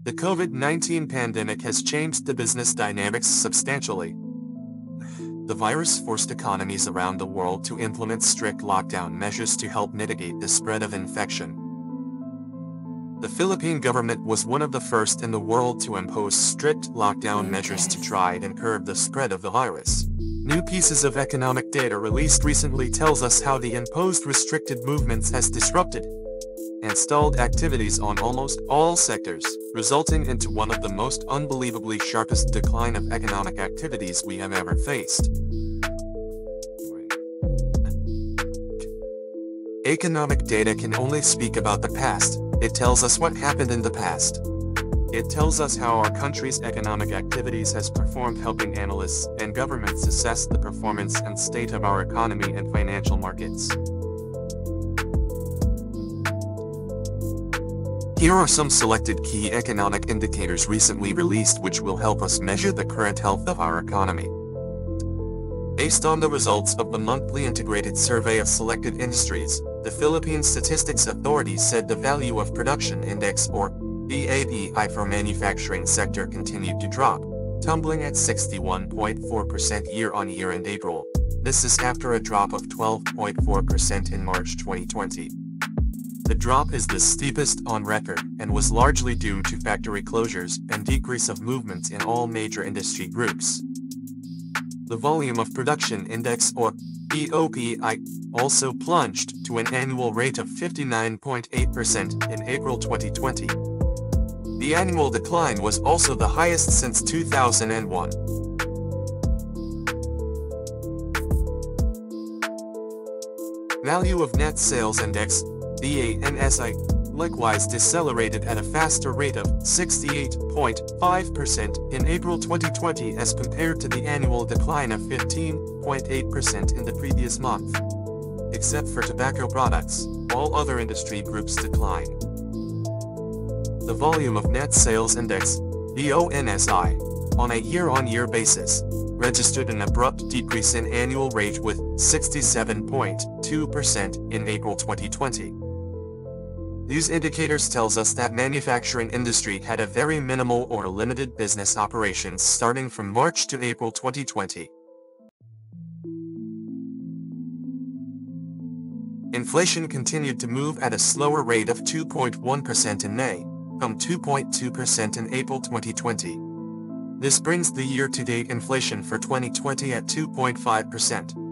The COVID-19 pandemic has changed the business dynamics substantially. The virus forced economies around the world to implement strict lockdown measures to help mitigate the spread of infection. The Philippine government was one of the first in the world to impose strict lockdown measures to try and curb the spread of the virus. New pieces of economic data released recently tells us how the imposed restricted movements has disrupted and stalled activities on almost all sectors, resulting into one of the most unbelievably sharpest decline of economic activities we have ever faced. Economic data can only speak about the past. It tells us what happened in the past. It tells us how our country's economic activities has performed, helping analysts and governments assess the performance and state of our economy and financial markets. Here are some selected key economic indicators recently released which will help us measure the current health of our economy. Based on the results of the monthly integrated survey of selected industries, the Philippine Statistics Authority said the value of production index, or VAPI, for manufacturing sector continued to drop, tumbling at 61.4% year-on-year in April. This is after a drop of 12.4% in March 2020. The drop is the steepest on record and was largely due to factory closures and decrease of movements in all major industry groups. The volume of production index, or VOPI, also plunged to an annual rate of 59.8% in April 2020. The annual decline was also the highest since 2001. Value of Net Sales Index, VANSI, likewise decelerated at a faster rate of 68.5% in April 2020 as compared to the annual decline of 15.8% in the previous month. Except for tobacco products, all other industry groups decline. The volume of Net Sales Index, VONSI, on a year-on-year basis, registered an abrupt decrease in annual rate with 67.2% in April 2020. These indicators tells us that manufacturing industry had a very minimal or limited business operations starting from March to April 2020. Inflation continued to move at a slower rate of 2.1% in May, from 2.2% in April 2020. This brings the year-to-date inflation for 2020 at 2.5%.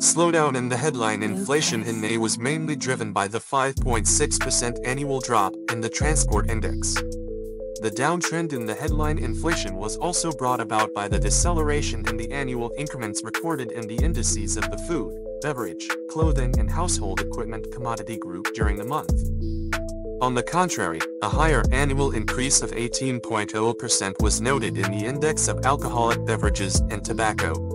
Slowdown in the headline inflation in May was mainly driven by the 5.6% annual drop in the transport index. The downtrend in the headline inflation was also brought about by the deceleration in the annual increments recorded in the indices of the food, beverage, clothing and household equipment commodity group during the month. On the contrary, a higher annual increase of 18.0% was noted in the index of alcoholic beverages and tobacco.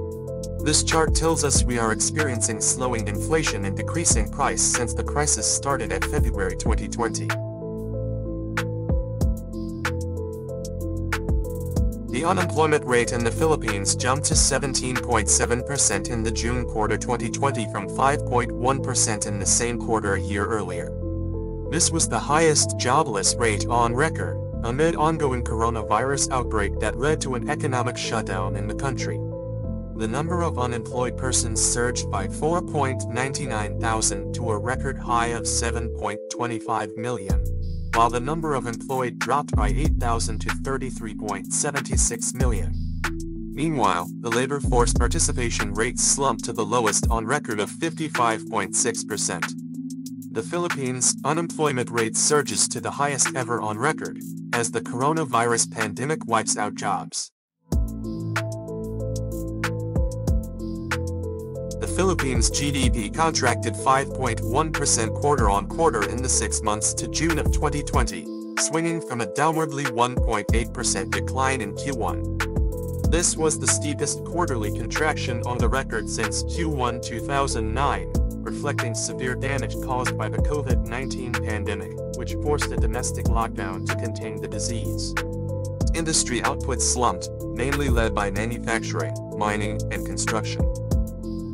This chart tells us we are experiencing slowing inflation and decreasing price since the crisis started at February 2020. The unemployment rate in the Philippines jumped to 17.7% in the June quarter 2020 from 5.1% in the same quarter a year earlier. This was the highest jobless rate on record, amid ongoing coronavirus outbreak that led to an economic shutdown in the country. The number of unemployed persons surged by 4.99 thousand to a record high of 7.25 million, while the number of employed dropped by 8,000 to 33.76 million. Meanwhile, the labor force participation rate slumped to the lowest on record of 55.6%. The Philippines' unemployment rate surges to the highest ever on record, as the coronavirus pandemic wipes out jobs. The Philippines' GDP contracted 5.1% quarter-on-quarter in the 6 months to June of 2020, swinging from a downwardly 1.8% decline in Q1. This was the steepest quarterly contraction on the record since Q1 2009, reflecting severe damage caused by the COVID-19 pandemic, which forced a domestic lockdown to contain the disease. Industry output slumped, mainly led by manufacturing, mining, and construction.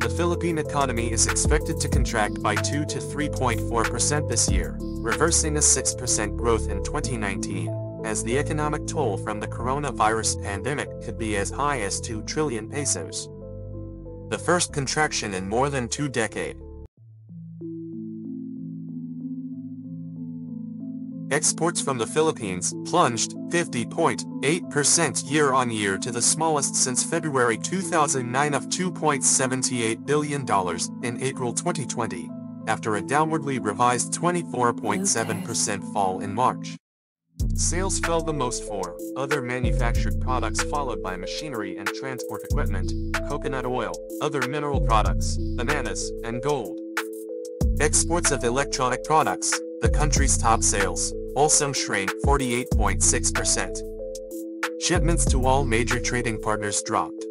The Philippine economy is expected to contract by 2 to 3.4% this year, reversing a 6% growth in 2019. as the economic toll from the coronavirus pandemic could be as high as 2 trillion pesos. The first contraction in more than 2 decades. Exports from the Philippines plunged 50.8% year-on-year to the smallest since February 2009 of $2.78 billion in April 2020, after a downwardly revised 24.7% fall in March. Sales fell the most for other manufactured products, followed by machinery and transport equipment, coconut oil, other mineral products, bananas, and gold. Exports of electronic products, the country's top sales, also shrank 48.6%. Shipments to all major trading partners dropped.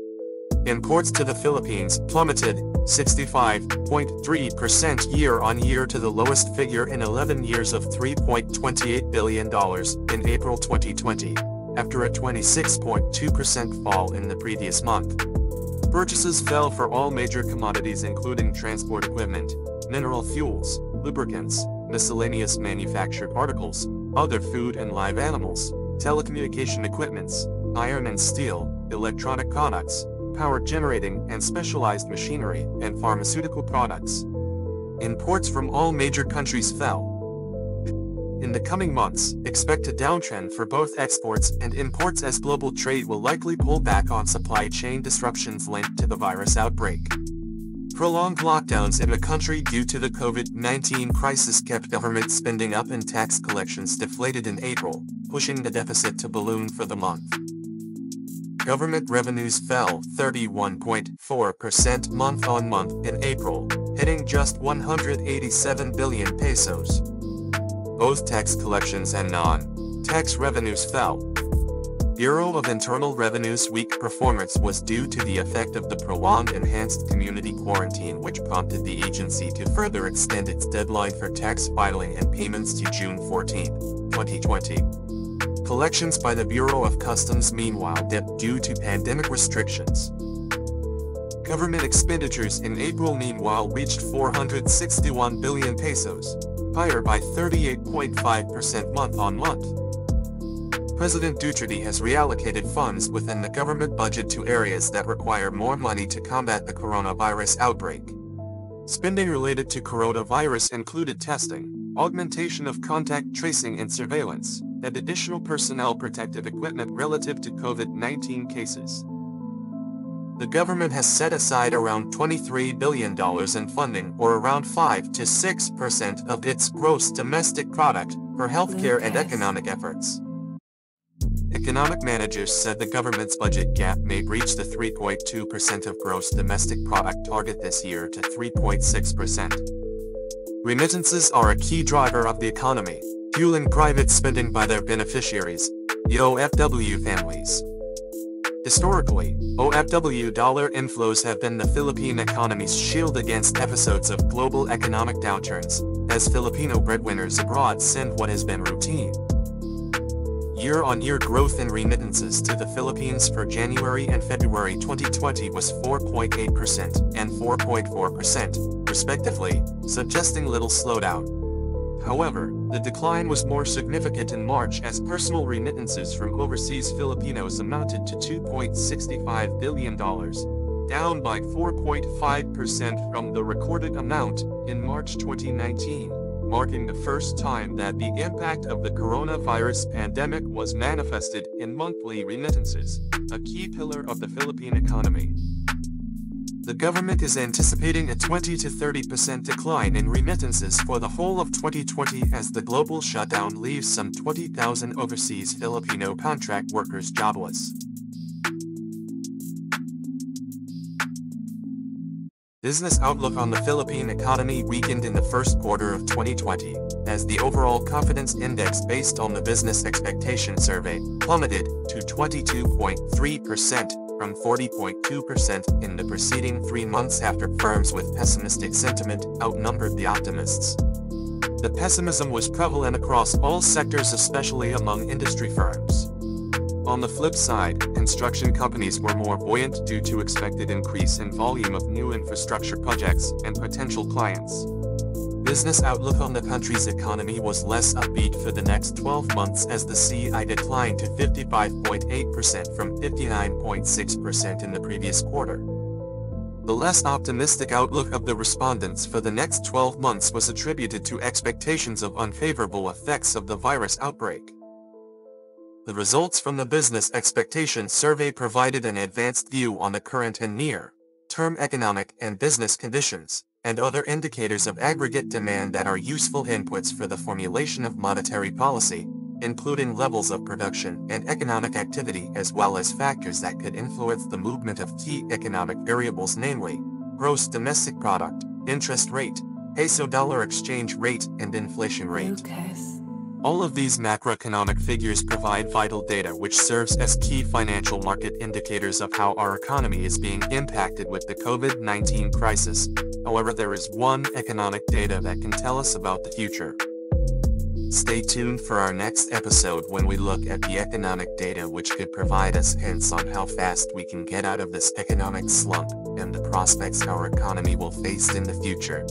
Imports to the Philippines plummeted 65.3% year-on-year to the lowest figure in 11 years of $3.28 billion in April 2020, after a 26.2% fall in the previous month. Purchases fell for all major commodities including transport equipment, mineral fuels, lubricants, miscellaneous manufactured articles, other food and live animals, telecommunication equipments, iron and steel, electronic products, power generating and specialized machinery, and pharmaceutical products. Imports from all major countries fell. In the coming months, expect a downtrend for both exports and imports as global trade will likely pull back on supply chain disruptions linked to the virus outbreak. Prolonged lockdowns in the country due to the COVID-19 crisis kept government spending up and tax collections deflated in April, pushing the deficit to balloon for the month. Government revenues fell 31.4% month-on-month in April, hitting just 187 billion pesos. Both tax collections and non-tax revenues fell. Bureau of Internal Revenue's weak performance was due to the effect of the prolonged enhanced community quarantine, which prompted the agency to further extend its deadline for tax filing and payments to June 14, 2020. Collections by the Bureau of Customs meanwhile dipped due to pandemic restrictions. Government expenditures in April meanwhile reached 461 billion pesos, higher by 38.5% month-on-month. President Duterte has reallocated funds within the government budget to areas that require more money to combat the coronavirus outbreak. Spending related to coronavirus included testing, augmentation of contact tracing and surveillance, and additional personnel protective equipment relative to COVID-19 cases. The government has set aside around $23 billion in funding, or around 5 to 6% of its gross domestic product, for healthcare and economic efforts. Economic managers said the government's budget gap may breach the 3.2% of gross domestic product target this year to 3.6%. Remittances are a key driver of the economy, fueling private spending by their beneficiaries, the OFW families. Historically, OFW dollar inflows have been the Philippine economy's shield against episodes of global economic downturns, as Filipino breadwinners abroad send what has been routine. Year-on-year growth in remittances to the Philippines for January and February 2020 was 4.8% and 4.4%, respectively, suggesting little slowdown. However, the decline was more significant in March as personal remittances from overseas Filipinos amounted to $2.65 billion, down by 4.5% from the recorded amount in March 2019. Marking the first time that the impact of the coronavirus pandemic was manifested in monthly remittances, a key pillar of the Philippine economy. The government is anticipating a 20 to 30% decline in remittances for the whole of 2020 as the global shutdown leaves some 20,000 overseas Filipino contract workers jobless. Business outlook on the Philippine economy weakened in the first quarter of 2020, as the overall confidence index based on the Business Expectation Survey plummeted to 22.3% from 40.2% in the preceding 3 months after firms with pessimistic sentiment outnumbered the optimists. The pessimism was prevalent across all sectors, especially among industry firms. On the flip side, construction companies were more buoyant due to expected increase in volume of new infrastructure projects and potential clients. business outlook on the country's economy was less upbeat for the next 12 months as the CI declined to 55.8% from 59.6% in the previous quarter. The less optimistic outlook of the respondents for the next 12 months was attributed to expectations of unfavorable effects of the virus outbreak. The results from the Business Expectation Survey provided an advanced view on the current and near-term economic and business conditions, and other indicators of aggregate demand that are useful inputs for the formulation of monetary policy, including levels of production and economic activity as well as factors that could influence the movement of key economic variables, namely, gross domestic product, interest rate, peso-dollar exchange rate, and inflation rate. All of these macroeconomic figures provide vital data which serves as key financial market indicators of how our economy is being impacted with the COVID-19 crisis. However, there is one economic data that can tell us about the future. Stay tuned for our next episode when we look at the economic data which could provide us hints on how fast we can get out of this economic slump and the prospects our economy will face in the future.